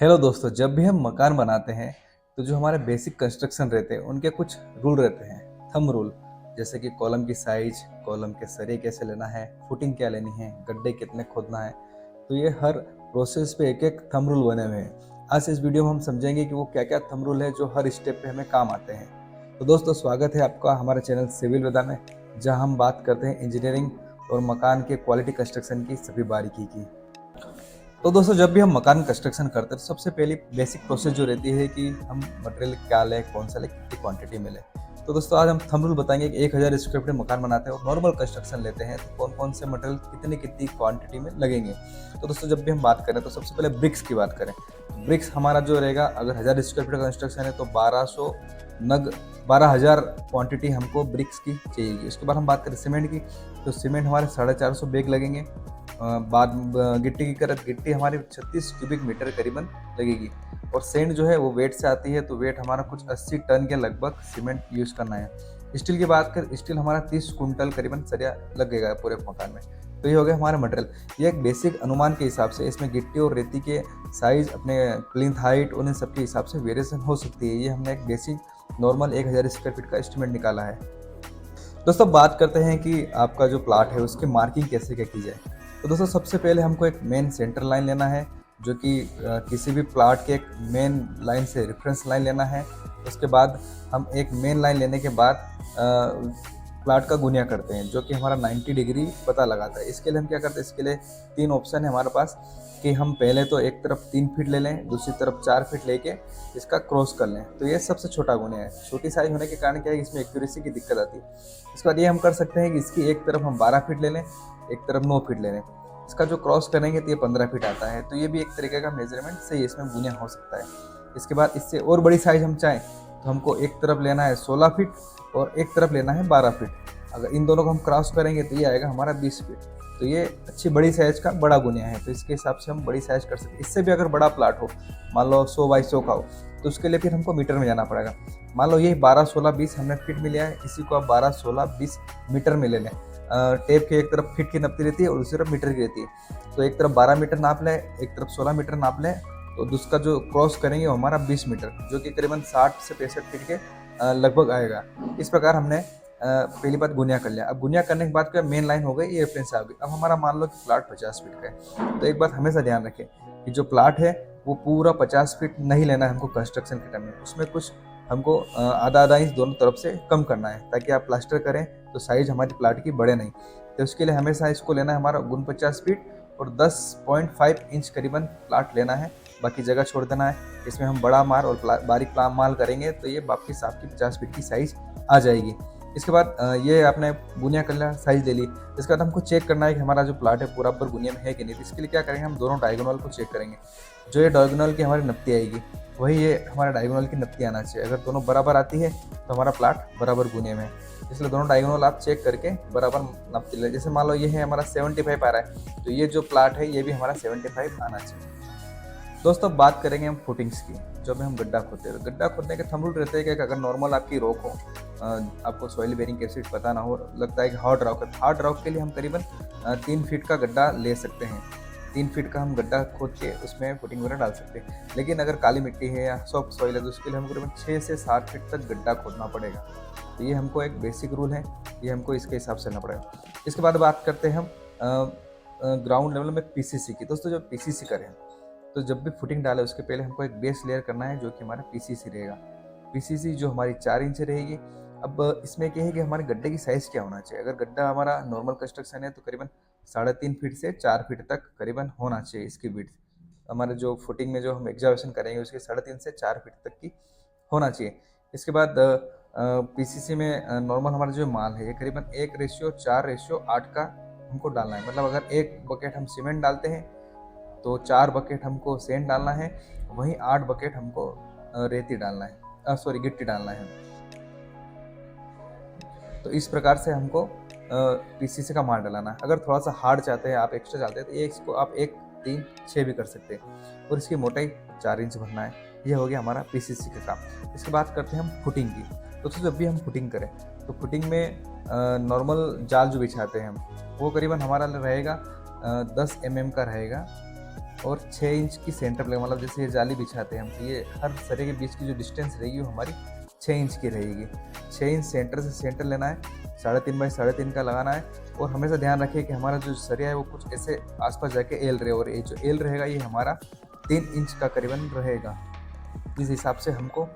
Hello दोस्तों, जब भी हम मकान बनाते हैं तो जो हमारे बेसिक कंस्ट्रक्शन रहते हैं उनके कुछ रूल रहते हैं, थंब रूल। जैसे कि कॉलम की साइज, कॉलम के सरिये कैसे लेना है, फुटिंग क्या लेनी है, गड्ढे कितने खोदना है। तो ये हर प्रोसेस पे एक एक थंब रूल बने हुए हैं। आज इस वीडियो में हम समझेंगे कि वो क्या क्या थंब रूल है जो हर स्टेप पे हमें काम आते हैं। तो दोस्तों, स्वागत है आपका हमारे चैनल सिविल वेदा में, जहाँ हम बात करते हैं इंजीनियरिंग और मकान के क्वालिटी कंस्ट्रक्शन की सभी बारीकी की। तो दोस्तों, जब भी हम मकान कंस्ट्रक्शन करते हैं तो सबसे पहली बेसिक प्रोसेस जो रहती है कि हम मटेरियल क्या लें, कौन सा लें, कितनी क्वांटिटी में लें। तो दोस्तों, आज हम थंब रूल बताएंगे कि 1000 स्क्वायर फीट मकान बनाते हैं और नॉर्मल कंस्ट्रक्शन लेते हैं तो कौन कौन से मटेरियल कितनी कितनी क्वांटिटी में लगेंगे। तो दोस्तों, जब भी हम बात करें तो सबसे पहले ब्रिक्स की बात करें। ब्रिक्स हमारा जो रहेगा, अगर 1000 स्क्वायर फीट का कंस्ट्रक्शन है तो 1200 नग 12,000 क्वांटिटी हमको ब्रिक्स की चाहिए। उसके बाद हम बात करें सीमेंट की, तो सीमेंट हमारे 450 बैग लगेंगे। बाद गिट्टी की करत गिट्टी हमारी 36 क्यूबिक मीटर करीबन लगेगी। और सेंड जो है वो वेट से आती है, तो वेट हमारा कुछ 80 टन के लगभग सीमेंट यूज़ करना है। स्टील की बात कर, स्टील हमारा 30 कुंटल करीबन सरिया लगेगा पूरे मकान में। तो ये हो गया हमारा मटेरियल। ये एक बेसिक अनुमान के हिसाब से, इसमें गिट्टी और रेती के साइज, अपने प्लिंथ हाइट, उन सब के हिसाब से वेरिएशन हो सकती है। ये हमने एक बेसिक नॉर्मल 1000 स्क्वायर फीट का एस्टिमेट निकाला है। दोस्तों, बात करते हैं कि आपका जो प्लाट है उसकी मार्किंग कैसे क्या की जाए। तो दोस्तों, सबसे पहले हमको एक मेन सेंटर लाइन लेना है, जो कि किसी भी प्लाट के एक मेन लाइन से रेफरेंस लाइन लेना है। उसके बाद हम एक मेन लाइन लेने के बाद प्लाट का गुनिया करते हैं, जो कि हमारा 90 डिग्री पता लगाता है। इसके लिए हम क्या करते हैं, इसके लिए 3 ऑप्शन है हमारे पास कि हम पहले तो एक तरफ 3 फीट ले लें, दूसरी तरफ 4 फीट लेके इसका क्रॉस कर लें। तो ये सबसे छोटा गुनिया है। छोटी साइज होने के कारण क्या है, इसमें एक्यूरेसी की दिक्कत आती है। इसके बाद ये हम कर सकते हैं कि इसकी एक तरफ हम 12 फीट ले लें, एक तरफ 9 फीट ले लें। इसका जो क्रॉस करेंगे तो ये 15 फीट आता है। तो ये भी एक तरीके का मेजरमेंट सही इसमें गुनिया हो सकता है। इसके बाद इससे और बड़ी साइज हम चाहें तो हमको एक तरफ लेना है 16 फीट और एक तरफ लेना है 12 फीट। अगर इन दोनों को हम क्रॉस करेंगे तो ये आएगा हमारा 20 फीट। तो ये अच्छी बड़ी साइज का बड़ा गुनिया है, तो इसके हिसाब से हम बड़ी साइज कर सकते हैं। इससे भी अगर बड़ा प्लाट हो, मान लो 100 बाई 100 का हो, तो उसके लिए फिर हमको मीटर में जाना पड़ेगा। मान लो ये 12, 16, 20 हमने फीट में लिया है, इसी को आप 12, 16, 20 मीटर में ले लें। टेप के एक तरफ फीट की नपती रहती है और दूसरी तरफ मीटर की रहती है। तो एक तरफ 12 मीटर नाप लें, एक तरफ 16 मीटर नाप लें, तो उसका जो क्रॉस करेंगे वो हमारा 20 मीटर, जो कि करीबन 60 से 65 फीट के लगभग आएगा। इस प्रकार हमने पहली बात गुनिया कर लिया। अब गुनिया करने के बाद क्या, मेन लाइन हो गई, ये रेफरेंस आ गई। अब हमारा मान लो कि प्लाट 50 फीट का है, तो एक बात हमेशा ध्यान रखें कि जो प्लाट है वो पूरा 50 फीट नहीं लेना है हमको कंस्ट्रक्शन के टाइम में। उसमें कुछ हमको आधा आधा इंच दोनों तरफ से कम करना है, ताकि आप प्लास्टर करें तो साइज हमारी प्लाट की बढ़े नहीं। तो उसके लिए हमेशा इसको लेना है हमारा 49 फीट और 10.5 इंच करीबन प्लाट लेना है। बाकी जगह छोड़ देना है। इसमें हम बड़ा माल और बारीक माल करेंगे तो ये वापिस आपकी 50 फीट की साइज आ जाएगी। इसके बाद ये आपने गुनिया कर लिया, साइज ले ली। इसके बाद हमको चेक करना है कि हमारा जो प्लाट है पूरा पर गुनिया में है कि नहीं। तो इसके लिए क्या करेंगे, हम दोनों डायगोनल को चेक करेंगे। जो ये डायगोनल की हमारी नपती आएगी, वही ये हमारा डायगोनल की नपती आना चाहिए। अगर दोनों बराबर आती है तो हमारा प्लाट बराबर गुनिया में है। इसलिए दोनों डायगोनल आप चेक करके बराबर नपती ले। जैसे मान लो ये है हमारा 75 आ रहा है, तो ये जो प्लाट है ये भी हमारा 75 आना चाहिए। दोस्तों, बात करेंगे हम फुटिंग्स की। जब हम गड्ढा खोदते हैं, तो गड्ढा खोदने के थंब रूल रहते हैं कि अगर नॉर्मल आपकी रॉक हो, आपको सॉइल बेरिंग कैसेट पता ना हो, लगता है कि हार्ड रॉक है, हार्ड रॉक के लिए हम करीबन 3 फीट का गड्ढा ले सकते हैं। 3 फीट का हम गड्ढा खोद के उसमें फुटिंग वगैरह डाल सकते हैं। लेकिन अगर काली मिट्टी है या सॉफ्ट सॉइल है तो उसके लिए हमको करीबन 6 से 7 फीट तक गड्ढा खोदना पड़ेगा। तो ये हमको एक बेसिक रूल है, ये हमको इसके हिसाब से चलना पड़ेगा। इसके बाद बात करते हैं हम ग्राउंड लेवल में पीसीसी की। दोस्तों, जब पीसीसी करें तो जब भी फुटिंग डालें उसके पहले हमको एक बेस लेयर करना है, जो कि हमारा पीसीसी रहेगा। पीसीसी जो हमारी 4 इंच रहेगी। अब इसमें क्या है कि हमारे गड्ढे की साइज़ क्या होना चाहिए। अगर गड्ढा हमारा नॉर्मल कंस्ट्रक्शन है तो करीबन 3.5 फीट से 4 फीट तक करीबन होना चाहिए इसकी विड्थ। हमारे जो फुटिंग में जो हम एक्जावेशन करेंगे उसके 3.5 से 4 फीट तक की होना चाहिए। इसके बाद पीसीसी में नॉर्मल हमारा जो माल है ये करीबन 1:4:8 का हमको डालना है। मतलब अगर 1 बकेट हम सीमेंट डालते हैं तो 4 बकेट हमको सेंड डालना है, वहीं 8 बकेट हमको रेती डालना है, गिट्टी डालना है। तो इस प्रकार से हमको पीसीसी का माल डालना है। अगर थोड़ा सा हार्ड चाहते हैं, आप एक्स्ट्रा चाहते हैं, तो ये इसको आप 1, 3, 6 भी कर सकते हैं। और इसकी मोटाई 4 इंच भरना है। यह हो गया हमारा पीसीसी का काम। इसके बाद करते हैं हम फुटिंग की। तो जब भी हम फुटिंग करें तो फुटिंग में नॉर्मल जाल जो बिछाते हैं हम, वो करीबन हमारा रहेगा 10 mm का रहेगा। और 6 इंच की सेंटर प्लेट, मतलब जैसे ये जाली बिछाते हैं हम, तो ये हर सरे के बीच की जो डिस्टेंस रहेगी वो हमारी 6 इंच की रहेगी। 6 इंच सेंटर से सेंटर लेना है, 3.5 बाई 3.5 का लगाना है। और हमेशा ध्यान रखिए कि हमारा जो सरिया है वो कुछ ऐसे आसपास जाके एल रहे, और ये जो एल रहेगा ये हमारा 3 इंच का करीबन रहेगा। इस हिसाब से हमको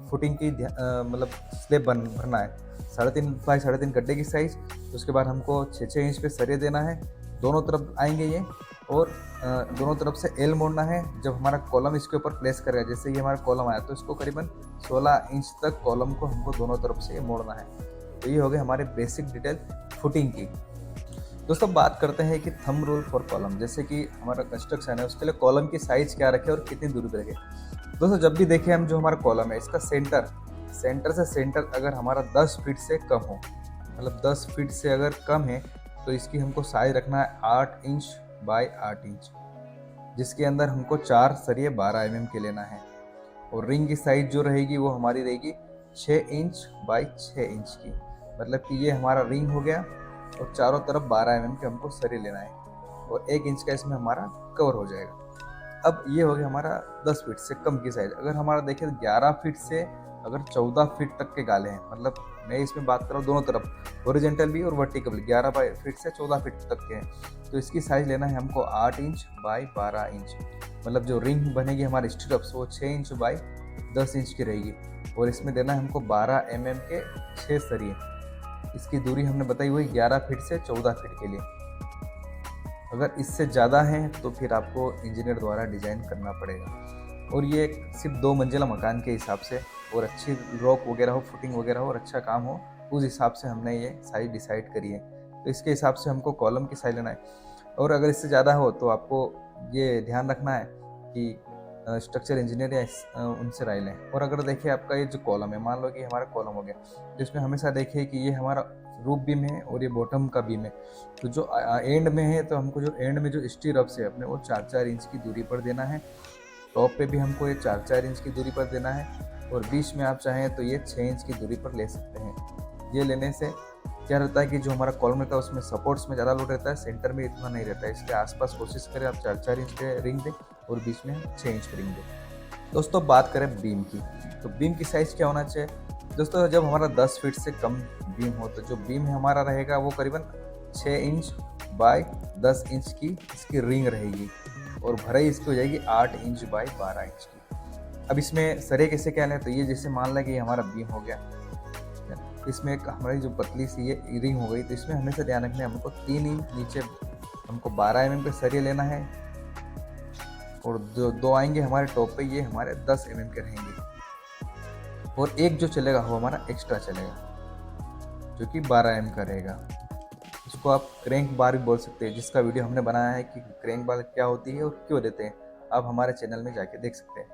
फुटिंग की मतलब स्लेब भरना है। 3.5 बाई 3.5 गड्ढे की साइज। उसके बाद हमको 6-6 इंच पे सरिया देना है, दोनों तरफ आएंगे ये। और दोनों तरफ से एल मोड़ना है। जब हमारा कॉलम इसके ऊपर प्लेस करेगा, जैसे ये हमारा कॉलम आया, तो इसको करीबन 16 इंच तक कॉलम को हमको दोनों तरफ से मोड़ना है। तो ये हो गए हमारे बेसिक डिटेल फुटिंग की। दोस्तों बात करते हैं कि थंब रूल फॉर कॉलम। जैसे कि हमारा कंस्ट्रक्शन है उसके लिए कॉलम की साइज क्या रखें और कितनी दूरी पर रखें। दोस्तों जब भी देखें हम, जो हमारा कॉलम है इसका सेंटर से सेंटर अगर हमारा 10 फीट से कम हो, मतलब 10 फीट से अगर कम है, तो इसकी हमको साइज रखना है 8 इंच बाई 8 इंच, जिसके अंदर हमको 4 सरिये 12 mm के लेना है। और रिंग की साइज जो रहेगी वो हमारी रहेगी 6 इंच बाई 6 इंच की, मतलब कि ये हमारा रिंग हो गया। और चारों तरफ 12 mm के हमको सरिये लेना है, और 1 इंच का इसमें हमारा कवर हो जाएगा। अब ये हो गया हमारा 10 फीट से कम की साइज। अगर हमारा देखिए 11 फीट से अगर 14 फीट तक के गाले हैं, मतलब मैं इसमें बात कर रहा हूँ दोनों तरफ, हॉरिजॉन्टल भी और वर्टिकल भी, 11 फीट से 14 फीट तक के हैं, तो इसकी साइज लेना है हमको 8 इंच बाई 12 इंच। मतलब जो रिंग बनेगी हमारी स्ट्रिप्स वो 6 इंच बाई 10 इंच की रहेगी। और इसमें देना है हमको 12 mm के 6 सरिये। इसकी दूरी हमने बताई हुई 11 फीट से 14 फीट के लिए। अगर इससे ज़्यादा है तो फिर आपको इंजीनियर द्वारा डिज़ाइन करना पड़ेगा। और ये सिर्फ 2 मंजिला मकान के हिसाब से, और अच्छी रॉक वगैरह हो, फुटिंग वगैरह हो और अच्छा काम हो, उस हिसाब से हमने ये साइज डिसाइड करी है। तो इसके हिसाब से हमको कॉलम की साइज लेना है। और अगर इससे ज़्यादा हो तो आपको ये ध्यान रखना है कि स्ट्रक्चर इंजीनियर या उनसे राय लें। और अगर देखिए आपका ये जो कॉलम है, मान लो कि हमारा कॉलम हो गया, तो इसमें हमेशा देखिए कि ये हमारा रूफ बीम है और ये बॉटम का बीम है। तो जो एंड में है, तो हमको जो एंड में जो स्टीरअप्स है अपने, वो 4-4 इंच की दूरी पर देना है। टॉप पे भी हमको ये 4-4 इंच की दूरी पर देना है। और बीच में आप चाहें तो ये 6 इंच की दूरी पर ले सकते हैं। ये लेने से क्या रहता है कि जो हमारा कॉलम रहता है उसमें सपोर्ट्स में ज़्यादा लोड रहता है, सेंटर में इतना नहीं रहता है। इसलिए आसपास कोशिश करें आप 4-4 इंच के रिंग दें और बीच में 6 इंच के रिंग दें। दोस्तों बात करें बीम की, तो बीम की साइज़ क्या होना चाहिए। दोस्तों जब हमारा 10 फीट से कम बीम हो, तो जो बीम हमारा रहेगा वो करीबन 6 इंच बाई 10 इंच की इसकी रिंग रहेगी। और भराई इसकी हो जाएगी 8 इंच बाई 12 इंच की। अब इसमें सरे कैसे क्या लें, तो ये जैसे मान लें कि ये हमारा बीम हो गया, इसमें एक हमारी जो पतली सी ये रिंग हो गई, तो इसमें हमेशा ध्यान रखना है हमको 3 इंच नीचे हमको 12 mm के सरिये लेना है। और जो 2 आएंगे हमारे टॉप पे, ये हमारे 10 mm के रहेंगे। और एक जो चलेगा वो हमारा एक्स्ट्रा चलेगा, जो कि 12 mm का रहेगा। इसको आप क्रैंक बार भी बोल सकते हैं, जिसका वीडियो हमने बनाया है कि क्रैंक बार क्या होती है और क्यों देते हैं, आप हमारे चैनल में जाके देख सकते हैं।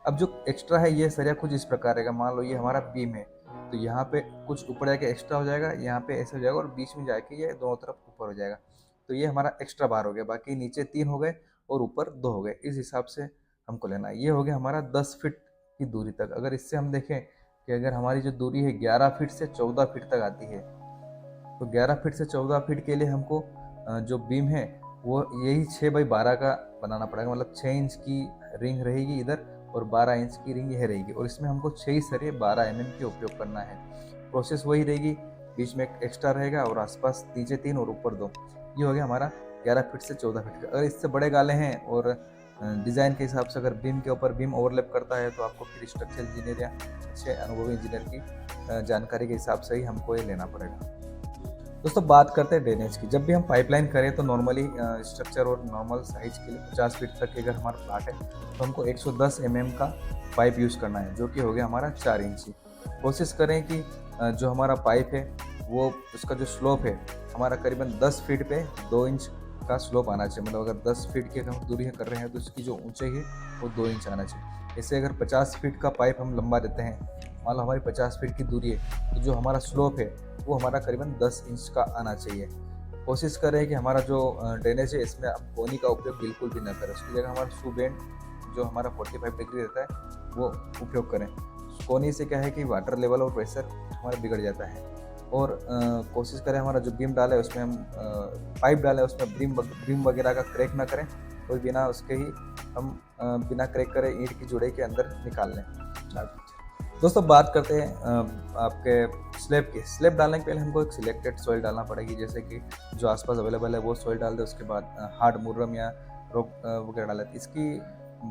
अब जो एक्स्ट्रा है ये सरिया कुछ इस प्रकार रहेगा। मान लो ये हमारा बीम है, तो यहाँ पे कुछ ऊपर जाके एक्स्ट्रा हो जाएगा, यहाँ पे ऐसे हो जाएगा, और बीच में जाके ये दोनों तरफ ऊपर हो जाएगा। तो ये हमारा एक्स्ट्रा बार हो गया। बाकी नीचे 3 हो गए और ऊपर 2 हो गए। इस हिसाब से हमको लेना है। ये हो गया हमारा 10 फीट की दूरी तक। अगर इससे हम देखें कि अगर हमारी जो दूरी है 11 फीट से 14 फीट तक आती है, तो 11 फीट से 14 फीट के लिए हमको जो बीम है वो यही 6 बाई 12 का बनाना पड़ेगा। मतलब 6 इंच की रिंग रहेगी इधर और 12 इंच की रिंग यह रहेगी। और इसमें हमको 6 सरिये 12 mm के उपयोग करना है। प्रोसेस वही रहेगी, बीच में एक एक्स्ट्रा रहेगा और आसपास नीचे 3 और ऊपर 2। ये हो गया हमारा 11 फीट से 14 फीट का। अगर इससे बड़े गाले हैं और डिज़ाइन के हिसाब से अगर बीम के ऊपर बीम ओवरलैप करता है, तो आपको फिर स्ट्रक्चर इंजीनियर या अच्छे अनुभवी इंजीनियर की जानकारी के हिसाब से ही हमको ये लेना पड़ेगा। दोस्तों बात करते हैं ड्रेनेज की। जब भी हम पाइपलाइन करें तो नॉर्मली स्ट्रक्चर और नॉर्मल साइज के लिए 50 फीट तक के अगर हमारा प्लाट है, तो हमको 110 mm का पाइप यूज़ करना है, जो कि हो गया हमारा 4 इंची। कोशिश करें कि जो हमारा पाइप है वो उसका जो स्लोप है हमारा करीबन 10 फीट पे 2 इंच का स्लोप आना चाहिए। मतलब अगर 10 फीट की हम दूरी कर रहे हैं तो उसकी जो ऊंचाई है वो 2 इंच आना चाहिए। ऐसे अगर 50 फीट का पाइप हम लंबा देते हैं, मान लो हमारी 50 फीट की दूरी है, तो जो हमारा स्लोप है वो हमारा करीबन 10 इंच का आना चाहिए। कोशिश करें कि हमारा जो ड्रेनेज है इसमें आप कोनी का उपयोग बिल्कुल भी ना करें। उसकी जगह हमारा शू बेंड जो हमारा 45 डिग्री रहता है वो उपयोग करें। कोनी से क्या है कि वाटर लेवल और प्रेशर हमारा बिगड़ जाता है। और कोशिश करें हमारा जो बीम डाला है उसमें हम पाइप डालें, उसमें बीम वगैरह का क्रैक ना करें। और बिना उसके ही हम बिना क्रैक करे ईंट की जुड़े के अंदर निकाल लें। दोस्तों बात करते हैं आपके स्लैब की। स्लैब डालने के पहले हमको एक सिलेक्टेड सॉइल डालना पड़ेगी, जैसे कि जो आसपास अवेलेबल है वो सॉइल डाल दें। उसके बाद हार्ड मुर्रम या रॉक वगैरह डालें। इसकी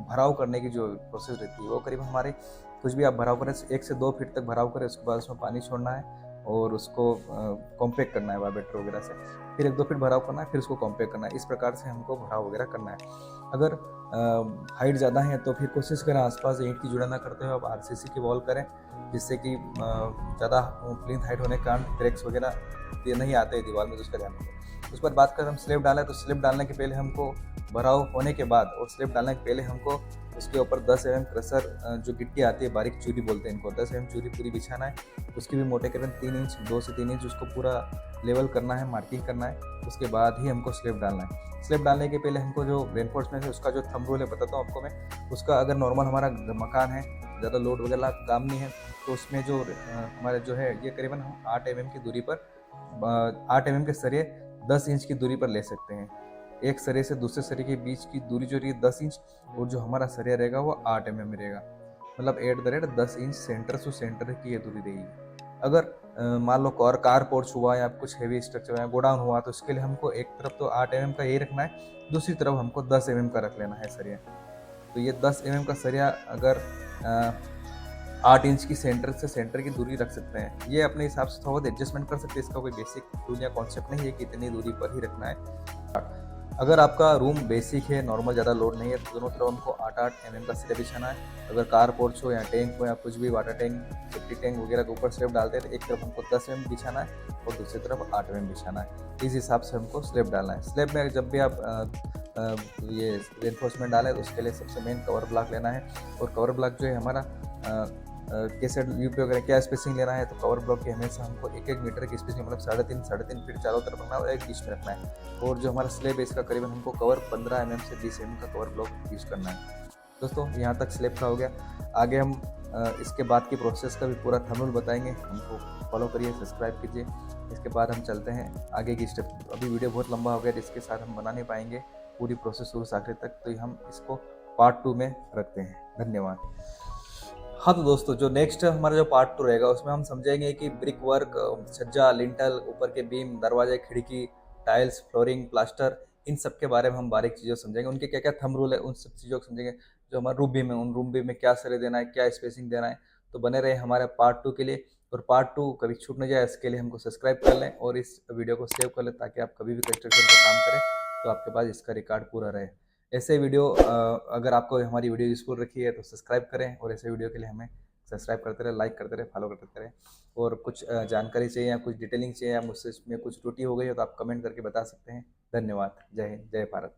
भराव करने की जो प्रोसेस रहती है वो करीब हमारे, कुछ भी आप भराव करें 1 से 2 फीट तक भराव करें। उसके बाद उसमें पानी छोड़ना है और उसको कॉम्पैक्ट करना है वाइब्रेटर वगैरह से। फिर 1-2 फीट भराव करना है, फिर उसको कॉम्पैक्ट करना है। इस प्रकार से हमको भराव वगैरह करना है। अगर हाइट ज़्यादा है तो फिर कोशिश करें आसपास ईंट की जुड़ा ना करते हुए आप आरसीसी की वॉल करें, जिससे कि ज़्यादा प्लिंथ हाइट होने के कारण क्रैक्स वगैरह ये नहीं आते हैं दीवार में, तो उसका ध्यान रखें। उस पर बात करें हम स्लैब डालें, तो स्लैब डालने के पहले हमको भराव होने के बाद और स्लैब डालने के पहले हमको उसके ऊपर 10 mm क्रशर जो गिट्टी आती है, बारीक चूरी बोलते हैं इनको, 10 mm चूरी पूरी बिछाना है। उसकी भी मोटे करीबन 3 इंच 2 से 3 इंच उसको पूरा लेवल करना है, मार्किंग करना है। उसके बाद ही हमको स्लैब डालना है। स्लैब डालने के पहले हमको जो रेनफोर्समेंट है उसका जो थंब रूल है बताता हूँ आपको मैं। उसका अगर नॉर्मल हमारा मकान है, ज़्यादा लोड वगैरह काम नहीं है, तो उसमें जो हमारे जो है ये करीबन हम 8 mm की दूरी पर 8 mm के सरिये 10 इंच की दूरी पर ले सकते हैं। एक सरिये से दूसरे सरिये के बीच की दूरी जो रही है 10 इंच, और जो हमारा सरिया रहेगा वो 8 mm में रहेगा। मतलब at the rate 10 inch centre to centre की ये दूरी रहेगी। अगर मान लो कार पोर्च हुआ या कुछ हेवी स्ट्रक्चर या गोडाउन हुआ, तो इसके लिए हमको एक तरफ तो 8 mm का यही रखना है, दूसरी तरफ हमको 10 mm का रख लेना है सरिया। तो ये 10 mm का सरिया अगर 8 इंच की सेंटर से सेंटर की दूरी रख सकते हैं। ये अपने हिसाब से थोड़ा बहुत एडजस्टमेंट कर सकते हैं, इसका कोई बेसिक रूल या कॉन्सेप्ट नहीं है कि इतनी दूरी पर ही रखना है। अगर आपका रूम बेसिक है, नॉर्मल ज़्यादा लोड नहीं है, तो दोनों तरफ हमको 8-8 mm का स्लैब बिछाना है। अगर कार पोर्च हो या टैंक हो या कुछ भी वाटर टैंक, सेफ्टी टैंक वगैरह के ऊपर स्लैब डालते हैं, तो एक तरफ हमको 10 mm बिछाना है और दूसरी तरफ 8 mm बिछाना है। इस हिसाब से हमको स्लैब डालना है। स्लैब में जब भी आप ये रेनफोर्समेंट डालें, तो उसके लिए सबसे मेन कवर ब्लॉक लेना है। और कवर ब्लॉक जो है हमारा कैसे उपयोग करें, क्या स्पेसिंग लेना है, तो कवर ब्लॉक की हमेशा हमको 1-1 मीटर की स्पेसिंग, मतलब 3.5 फीट चारों तरफ रखना है और एक बीच में रखना है। और जो हमारा स्लैब है इसका करीबन हमको कवर 15 mm से 20 mm का कवर ब्लॉक यूज़ करना है। दोस्तों यहाँ तक स्लैब का हो गया। आगे हम इसके बाद की प्रोसेस का भी पूरा थंबनेल बताएंगे, हमको फॉलो करिए, सब्सक्राइब कीजिए। इसके बाद हम चलते हैं आगे की स्टेप। अभी वीडियो बहुत लंबा हो गया, जिसके साथ हम बना नहीं पाएंगे पूरी प्रोसेस शुरू से आखिर तक, तो हम इसको पार्ट 2 में रखते हैं। धन्यवाद। हाँ तो दोस्तों, जो नेक्स्ट हमारा जो पार्ट 2 रहेगा उसमें हम समझेंगे कि ब्रिक वर्क, छज्जा, लिंटल, ऊपर के बीम, दरवाजे, खिड़की, टाइल्स, फ्लोरिंग, प्लास्टर, इन सब के बारे में हम बारीक चीज़ें समझेंगे। उनके क्या क्या थंब रूल है उन सब चीज़ों को समझेंगे। जो हमारा रूम बीम है, उन रूम बीम में क्या सरे देना है, क्या स्पेसिंग देना है। तो बने रहे हमारे पार्ट 2 के लिए। और पार्ट 2 कभी छूट न जाए, इसके लिए हमको सब्सक्राइब कर लें और इस वीडियो को सेव कर लें, ताकि आप कभी भी कंस्ट्रक्शन का काम करें तो आपके पास इसका रिकॉर्ड पूरा रहे। ऐसे वीडियो अगर आपको हमारी वीडियो यूजफुल रखी है तो सब्सक्राइब करें, और ऐसे वीडियो के लिए हमें सब्सक्राइब करते रहे, लाइक करते रहे, फॉलो करते रहे। और कुछ जानकारी चाहिए या कुछ डिटेलिंग चाहिए या मुझसे इसमें कुछ त्रुटि हो गई हो तो आप कमेंट करके बता सकते हैं। धन्यवाद। जय हिंद, जय भारत।